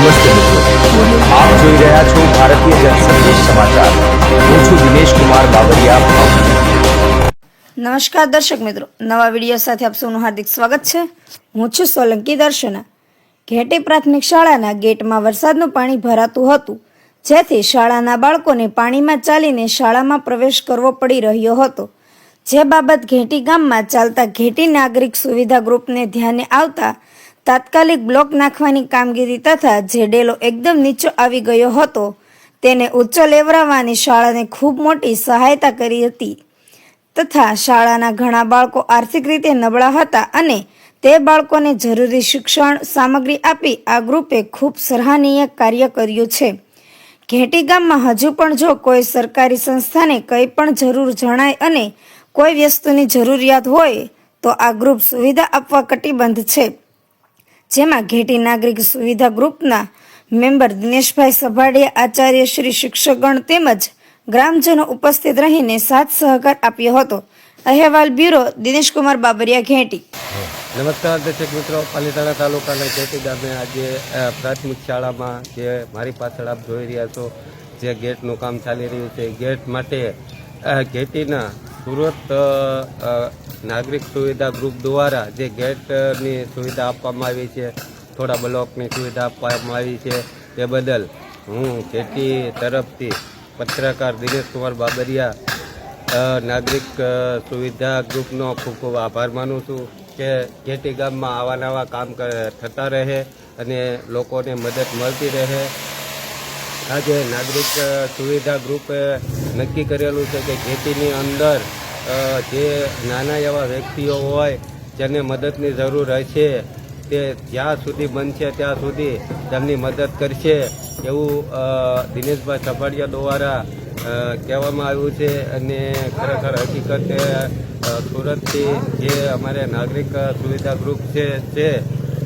નમસ્તે મિત્રો, આપ જોઈ રહ્યા છો ભારતીય જનસંદેશ સમાચાર। હું છું દિનેશ કુમાર બાબરિયા ભાવનગર। નમસ્કાર દર્શક મિત્રો, નવા વિડીયો સાથે આપ સૌનું હાર્દિક સ્વાગત છે। હું છું સોલંકી દર્શના। ઘેટી પ્રાથમિક શાળાના ગેટમાં વરસાદનું પાણી ભરાતું હતું, જેથી શાળાના બાળકોને પાણીમાં ચાલીને શાળામાં પ્રવેશ કરવો પડી રહ્યો હતો। જે બાબત ઘેટી ગામમાં ચાલતા ઘેટી નાગરિક સુવિધા ગ્રુપને ધ્યાને આવતા તાત્કાલિક બ્લોક નાખવાની કામગીરી તથા જે ડેલો એકદમ નીચો આવી ગયો હતો તેને ઊંચો લેવરાવવાની શાળાને ખૂબ મોટી સહાયતા કરી હતી તથા શાળાના ઘણા બાળકો આર્થિક રીતે નબળા હતા અને તે બાળકોને જરૂરી શિક્ષણ સામગ્રી આપી આ ગ્રુપે ખૂબ સરાહનીય કાર્ય કર્યું છે। ઘેટી ગામમાં હજુ પણ જો કોઈ સરકારી સંસ્થાને કંઈ પણ જરૂર જણાય અને કોઈ વસ્તુની જરૂરિયાત હોય તો આ ગ્રુપ સુવિધા આપવા કટિબદ્ધ છે। જેમાં ઘેટી નાગરિક સુવિધા ગ્રુપના મેમ્બર દિનેશભાઈ સભાડિયા, આચાર્ય શ્રી, શિક્ષકગણ તેમજ ગ્રામજનો ઉપસ્થિત રહીને સાથ સહકાર આપ્યો હતો। અહેવાલ બ્યુરો દિનેશ કુમાર બાબરિયા, ઘેટી। નમસ્કાર દર્શક મિત્રો, પાલીતાણા તાલુકાના ઘેટી ગામે આજે પ્રાથમિક શાળામાં જે મારી પાછળ આપ જોઈ રહ્યા છો જે ગેટનું કામ ચાલી રહ્યું છે, ગેટ માટે ઘેટીના સુરત નાગરિક સુવિધા ગ્રુપ દ્વારા જે ગેટની સુવિધા આપવામાં આવી છે, થોડા બ્લોકની સુવિધા આપવામાં આવી છે, તે બદલ હું ઘેટી તરફથી પત્રકાર દિનેશ કુમાર બાબરિયા નાગરિક સુવિધા ગ્રુપનો ખૂબ ખૂબ આભાર માનું છું કે ઘેટી ગામમાં આવા નવા કામ થતા રહે અને લોકોને મદદ મળતી રહે। આજે નાગરિક સુવિધા ગ્રુપે નક્કી કરેલું છે કે ઘેટીની અંદર જે નાના એવા વ્યક્તિઓ હોય જેને મદદની જરૂર હશે તે જ્યાં સુધી બનશે ત્યાં સુધી તેમની મદદ કરશે એવું દિનેશભાઈ સભાડિયા દ્વારા કહેવામાં આવ્યું છે અને ખરેખર હકીકતે સુરતથી જે અમારે નાગરિક સુવિધા ગ્રુપ છે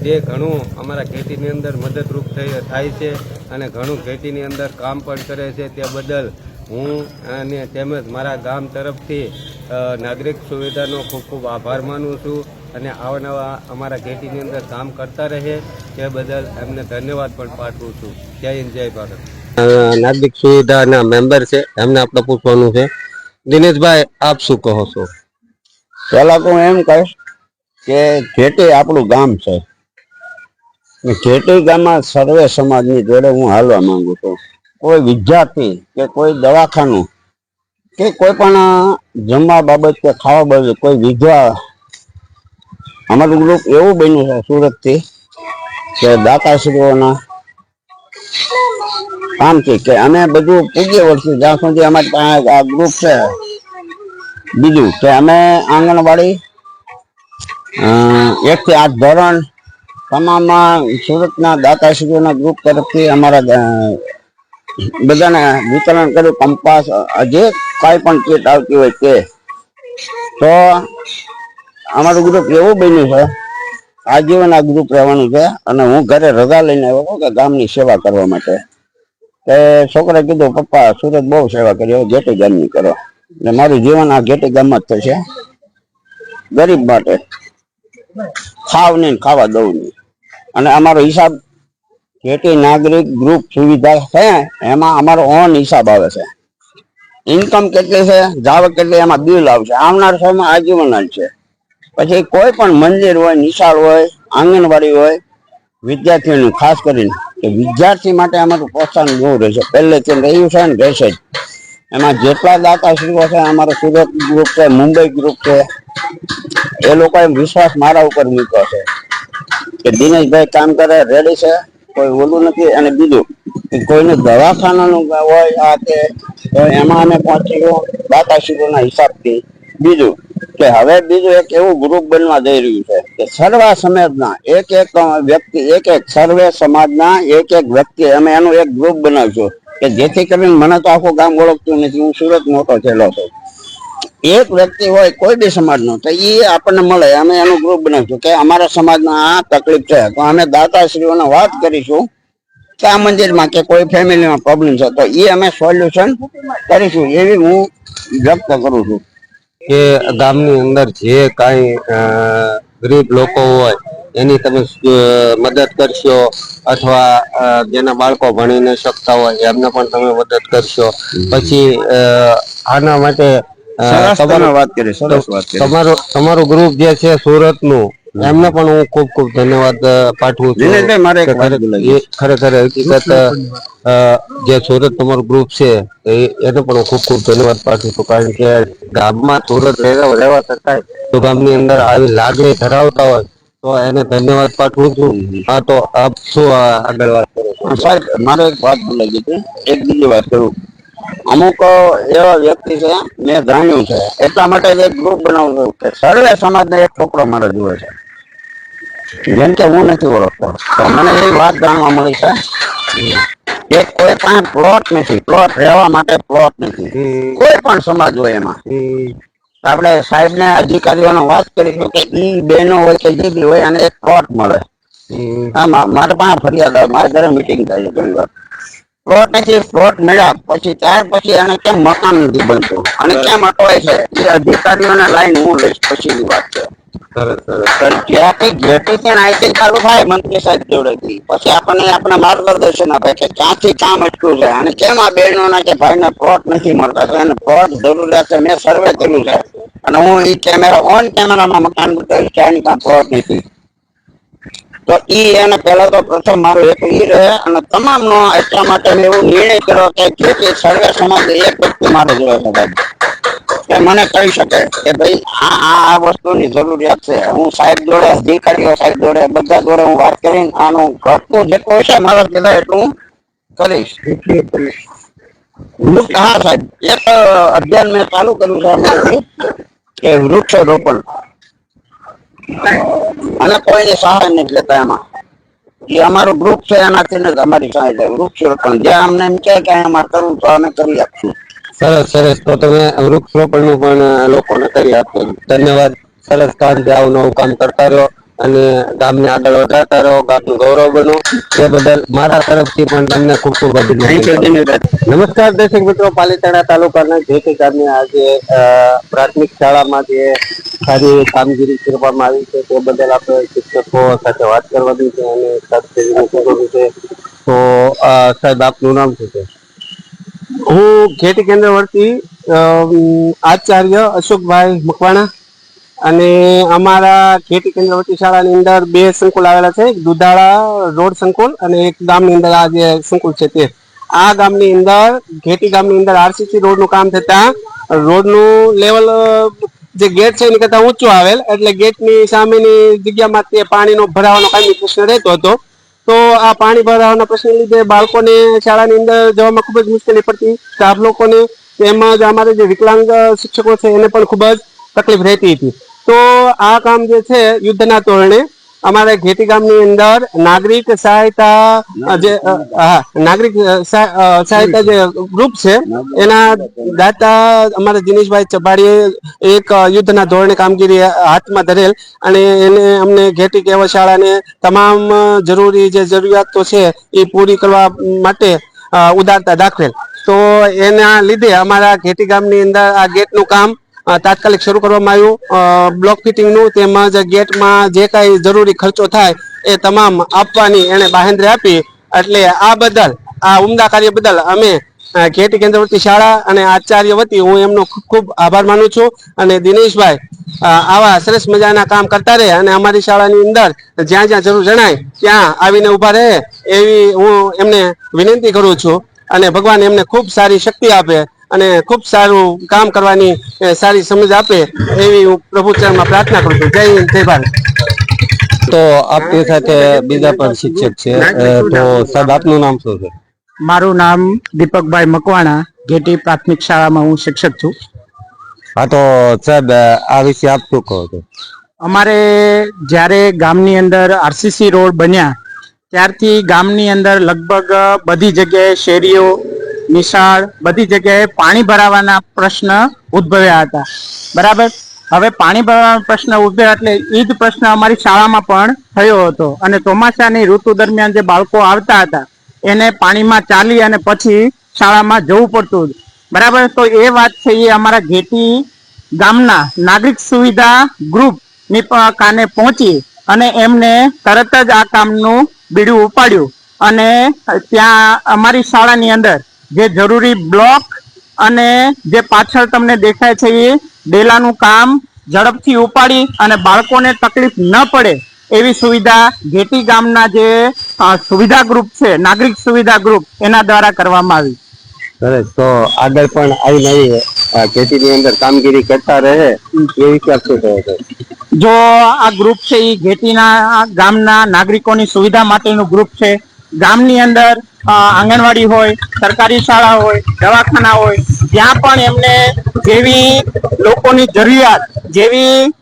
તે ઘણું અમારા ઘેટીની અંદર મદદરૂપ થાય છે અને ઘણું ઘેટીની અંદર કામ પણ કરે છે। તે બદલ હું અને તેમજ મારા ગામ તરફથી નાગરિક સુવિધાનો ખૂબ ખૂબ આભાર માનું છું અને આવા અમારા ઘેટીની અંદર કામ કરતા રહે તે બદલ એમને ધન્યવાદ પણ પાઠવું છું। જય હિન્દ, જય ભારત। નાગરિક સુવિધાના મેમ્બર છે, એમને આપણે પૂછવાનું છે। દિનેશભાઈ, આપ શું કહો છો? પહેલા તો હું એમ કહીશ કે ઘેટી આપણું ગામ છે, ઘેટી ગામમાં સર્વે સમાજની જોડે હું હાલવા માંગુ છું। કોઈ વિદ્યાર્થી કે કોઈ દવાખાનું કે કોઈ પણ જમવા બાબત કે ખાવા બાબત કોઈ વિધવા, અમારું ગ્રુપ એવું બન્યું છે સુરતથી કે દાતાશ્રીઓના કામથી કે અમે બધું પૂજ્ય વર્ષથી જ્યાં સુધી અમારી પાસે આ ગ્રુપ છે। બીજું કે અમે આંગણવાડી 1 થી 8 ધોરણ તમામ સુરતના દાતાશ્રીઓના ગ્રુપ તરફથી અમારા બધાને વિતરણ કર્યું। કંપાસ, જે કાંઈ પણ કીટ આવતી હોય તે, તો અમારું ગ્રુપ એવું બન્યું છે આજીવન આ ગ્રુપ રહેવાનું છે અને હું ઘરે રજા લઈને આવ્યો હતો કે ગામની સેવા કરવા માટે। તે છોકરાએ કીધું, પપ્પા સુરત બહુ સેવા કરી, ઘેટી ગામની કરો, ને મારું જીવન આ ઘેટી ગામમાં જ થશે। ગરીબ માટે ખાવ નહીં, ખાવા દઉં નહીં, અને અમારો હિસાબ ઘેટી નાગરિક ગ્રુપ સુવિધા છે એમાં અમારો ઓન હિસાબ આવે છે। ઇન્કમ કેટલી છે, જાવક કેટલી, એમાં બિલ આવશે, આવનાર સમયમાં આજીવન જ છે। પછી કોઈ પણ મંદિર હોય, નિશાળ હોય, આંગણવાડી હોય, વિદ્યાર્થીઓનું ખાસ કરીને કે વિદ્યાર્થી માટે અમારું પ્રોત્સાહન બહુ રહેશે, પહેલેથી રહ્યું છે ને રહેશે જ। એમાં જેટલા દાતાશ્રીઓ છે, અમારો સુરત ગ્રુપ છે, મુંબઈ ગ્રુપ છે, એ લોકોએ વિશ્વાસ મારા ઉપર મૂક્યો છે કે દિનેશભાઈ કામ કરે, રેડી છે, કોઈ ઓલું નથી। અને બીજું કોઈનું દવાખાનાનું હોય આ તે, તો એમાં અમે પહોંચી દાતાશ્રીઓના હિસાબથી। બીજું કે હવે બીજું એક એવું ગ્રુપ બનવા જઈ રહ્યું છે કે સર્વ સમાજના એક વ્યક્તિ, એક સર્વે સમાજના એક વ્યક્તિ, અમે એનું એક ગ્રુપ બનાવશું કે જેથી કરીને મને તો આખું ગામ ઓળખતું નથી, હું સુરત મોટો થયેલો છું। એક વ્યક્તિ હોય કોઈ બી સમાજનો તો એ આપણને મળે, અમે એનું ગ્રુપ બનાવીશું કે અમારા સમાજમાં આ તકલીફ છે, તો અમે દાતાશ્રીઓને વાત કરીશું કે આ મંદિરમાં કે કોઈ ફેમિલીમાં પ્રોબ્લેમ છે તો એ અમે સોલ્યુશન કરીશું, એવી હું વ્યક્ત કરું છું। કે ગામની અંદર જે કાંઈ ગરીબ લોકો હોય એની તમે મદદ કરશો, અથવા જેના બાળકો ભણી ન શકતા હોય એમને પણ તમે મદદ કરશો. પછી આના માટે સરસ તમે વાત કરી, સરસ વાત કરી. તમારું ગ્રુપ જે છે સુરત નું, એમને પણ હું ખૂબ ખૂબ ધન્યવાદ પાઠવું છું. દિનેશભાઈ, મારે એક વાત બોલાવી. ખરેખર હકીકત જે સુરત તમારું ગ્રુપ છે એને પણ હું ખૂબ ખૂબ ધન્યવાદ પાઠવું છું. કારણ કે ગામમાં સુરત રહેવા છતાંય તો ગામની અંદર આવી લાગણી ધરાવતા હોય તો એને ધન્યવાદ પાઠવું છું. હા, તો આપ શું આગળ વાત કરો છો? સાહેબ, મારે એક વાત બોલાવી હતી, એક બીજી વાત કરું. અમુક એવા વ્યક્તિ છે, મેં જાણ્યું છે, એટલા માટે એક ગ્રુપ બનાવું છું કે સર્વે સમાજને એક છોકરો મારે જુએ છે, જેમ કે હું નથી ઓળખતો. તો મને એ વાત જાણવા મળી છે કે કોઈ પણ પ્લોટ નથી, પ્લોટ રહેવા માટે પ્લોટ નથી, કોઈ પણ સમાજ હોય એમાં. આપણે સાહેબ ને અધિકારીઓને વાત કરીશું કે ઈ બહેનો હોય કે જે બી હોય અને એક પ્લોટ મળે. મારે પાસે ફરિયાદ આવે, મારા ઘરે મીટિંગ થાય ઘણી વાર. પ્લોટ નથી, પ્લોટ મળ્યા પછી ત્યાર પછી એને કેમ મકાન નથી બનતું અને કેમ અટવાય છે, એ અધિકારીઓને લાઈન હું લઈશ પછીની વાત છે. ચાલુ થાય મંત્રી સાહેબ જોડેથી, પછી આપણને માર્ગદર્શન આપે કે ક્યાંથી કામ અટક્યું છે અને કેમ આ બહેનોના કે ભાઈને પ્લોટ નથી મળતા. તો એને પ્લોટ જરૂરિયાત છે, મેં સર્વે કર્યું છે અને હું એ કેમેરા ઓન કેમેરામાં મકાન બતાવીશ કે આની કામ પ્લોટ નથી. તો ઈ એને પેલા તો પ્રથમ મારું એક ઈ રહે અને તમામ નો એટલા માટે મેં એવો નિર્ણય કર્યો કે સર્વે સમાજ એક વ્યક્તિ મારે જોવે છે કે મને કહી શકે કે ભાઈ આ વસ્તુની જરૂરિયાત છે. હું સાહેબ જોડે, અધિકારીઓ સાહેબ જોડે, બધા જોડે હું વાત કરીને આનું ઘટતું જેટલું હશે મારા કહેતા એટલું હું કરીશ. હા સાહેબ, એક અભિયાન મેં ચાલુ કર્યું છે અમારાથી કે વૃક્ષ રોપણ, અને કોઈને સહાય નથી લેતા એમાં. એ અમારું ગ્રુપ છે, એનાથી ને અમારી સહાય વૃક્ષ રોપણ જે અમને એમ કે અમારે કરવું તો અમે કરી આપશું. સરસ સરસ. તો તમે વૃક્ષરોપણ નું પણ લોકોને કરી આપો. ધન્યવાદ. સરસ કામ છે, આવું નવું કામ કરતા રહો અને ગામને આગળ વધારતા રહો, ગામનું ગૌરવ બનો. એ બદલ મારા તરફથી પણ તમને ખૂબ ખૂબ અભિનંદન. નમસ્કાર દર્શક મિત્રો, પાલીતાણા તાલુકાના જેટી ગામની આજે પ્રાથમિક શાળામાં જે સારી કામગીરી કરવામાં આવી છે તે બદલ આપણે શિક્ષકો સાથે વાત કરવાની છે અને કરવાનું છે. તો સાહેબ, આપનું નામ શું છે? હું ખેતી કેન્દ્ર વર્તી આચાર્ય અશોકભાઈ મકવાણા, અને અમારા ખેતી કેન્દ્ર વર્તી શાળાની અંદર બે સંકુલ આવેલા છે, એક દુધાળા રોડ સંકુલ અને એક ગામની અંદર આ જે સંકુલ છે તે. આ ગામની અંદર ખેતી ગામની અંદર આરસીસી રોડ નું કામ થતા રોડ નું લેવલ જે ગેટ છે એની કરતા ઊંચું આવેલ, એટલે ગેટની સામેની જગ્યામાં તે પાણીનો ભરાવાનો કાયમી પ્રશ્ન રહેતો હતો. તો આ પાણી ભરાવાના પ્રશ્ન લીધે બાળકોને શાળાની અંદર જવામાં ખૂબ જ મુશ્કેલી પડતી, સ્ટાફ લોકોને તેમજ અમારે જે વિકલાંગ શિક્ષકો છે એને પણ ખૂબ જ તકલીફ રહેતી હતી. તો આ કામ જે છે યુદ્ધના ધોરણે અમારે ઘેટી ગામની અંદર નાગરિક સહાયતા જે નાગરિક સહાયતા જે ગ્રુપ છે એના દાતા અમારા દિનેશભાઈ ચબાડીએ એક યુદ્ધના ધોરણે કામગીરી હાથમાં ધરેલ અને એને અમને ઘેટી કેવા શાળાને તમામ જરૂરી જે જરૂરિયાતો છે એ પૂરી કરવા માટે ઉદારતા દાખવેલ. તો એના લીધે અમારા ઘેટી ગામની અંદર આ ગેટનું કામ તાત્કાલિક શરૂ કરવામાં આવ્યું. બ્લોક ફિટિંગનું તેમજ ગેટમાં જે કાંઈ જરૂરી ખર્ચો થાય એ તમામ આપવાની એને બાહેંધરી આપી. એટલે આ બદલ, આ ઉમદા કાર્ય બદલ અમે ખેતી કેન્દ્ર વતી શાળા અને આચાર્ય વતી હું એમનો ખૂબ ખૂબ આભાર માનું છું. અને દિનેશભાઈ આવા સરસ મજાના કામ કરતા રહે અને અમારી શાળાની અંદર જ્યાં જ્યાં જરૂર જણાય ત્યાં આવીને ઉભા રહે એવી હું એમને વિનંતી કરું છું. અને ભગવાન એમને ખૂબ સારી શક્તિ આપે અને ખૂબ સારું કામ કરવાની સારી સમજ આપે એવી હું પ્રભુ ચરણમાં પ્રાર્થના કરું છું. જય હિન્દ, જય ભારત. તો આપની સાથે બીજા પણ શિક્ષક છે, તો સાહેબ આપનું નામ શું છે? મારું નામ દીપકભાઈ મકવાણા, ઘેટી પ્રાથમિક શાળામાં હું શિક્ષક છું. હા, તો સાહેબ આ વિશે આપ શું કહો છો? અમારે જ્યારે ગામની અંદર આરસીસી રોડ બન્યા ત્યારથી ગામની અંદર લગભગ બધી જગ્યાએ શેરીઓ, નિશાળ, બધી જગ્યાએ પાણી ભરાવાના પ્રશ્ન ઉદ્ભવ્યા હતા. બરાબર. હવે પાણી ભરાવાનો પ્રશ્ન ઉદ્ભવ્યા એટલે એ જ પ્રશ્ન અમારી શાળામાં પણ થયો હતો. અને ચોમાસાની ઋતુ દરમિયાન જે બાળકો આવતા હતા એને પાણીમાં ચાલી અને પછી શાળામાં જવું પડતું. બરાબર. તો એ વાત છે એ અમારા ઘેટી ગામના નાગરિક સુવિધા ગ્રુપ ની કાને પહોંચી અને એમને તરત જ આ કામનું બીડું ઉપાડ્યું અને ત્યાં અમારી શાળાની અંદર જે જરૂરી બ્લોક અને જે પાછળ તમને દેખાય છે એ ડેલાનું કામ ઝડપથી ઉપાડી અને બાળકોને તકલીફ ન પડે એવી સુવિધા ઘેટી ગામના જે સુવિધા ગ્રુપ છે, નાગરિક સુવિધા ગ્રુપ, એના દ્વારા કરવામાં આવી. સરસ. તો આગળ પણ આવી નવી ખેતીની અંદર કામગીરી કરતા રહે એવી શું કહે છે? જો આ ગ્રુપ છે એ ઘેટીના ગામના નાગરિકોની સુવિધા માટેનું ગ્રુપ છે. ગામની અંદર આંગણવાડી હોય, સરકારી શાળા હોય, દવાખાના હોય, જ્યાં પણ એમને જેવી લોકોની જરૂરિયાત, જેવી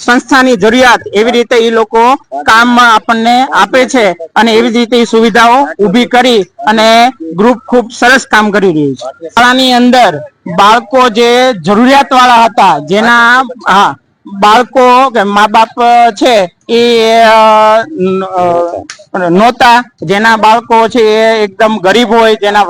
સંસ્થાની જરૂરિયાત, એવી રીતે એ લોકો કામ આપણને આપે છે અને એવી જ રીતે સુવિધાઓ ઊભી કરી અને ગ્રુપ ખૂબ સરસ કામ કરી રહ્યું છે. શાળાની અંદર બાળકો જે જરૂરિયાત વાળા હતા, જેના બાળકો કે મા બાપ છે એ નહોતા, જેના બાળકો છે એ એકદમ ગરીબ હોય, જેના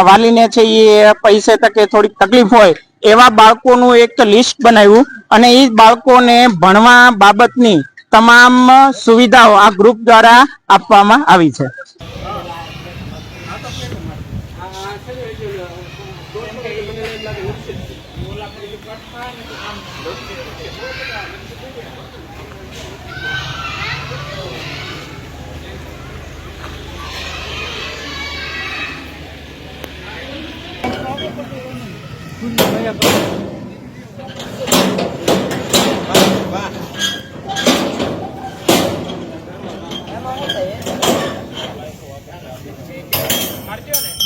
વાલીને છે એ પૈસે તકે થોડીક તકલીફ હોય, એવા બાળકોનું એક લિસ્ટ બનાવ્યું અને એ બાળકોને ભણવા બાબતની તમામ સુવિધાઓ આ ગ્રુપ દ્વારા આપવામાં આવી છે. મારજો ને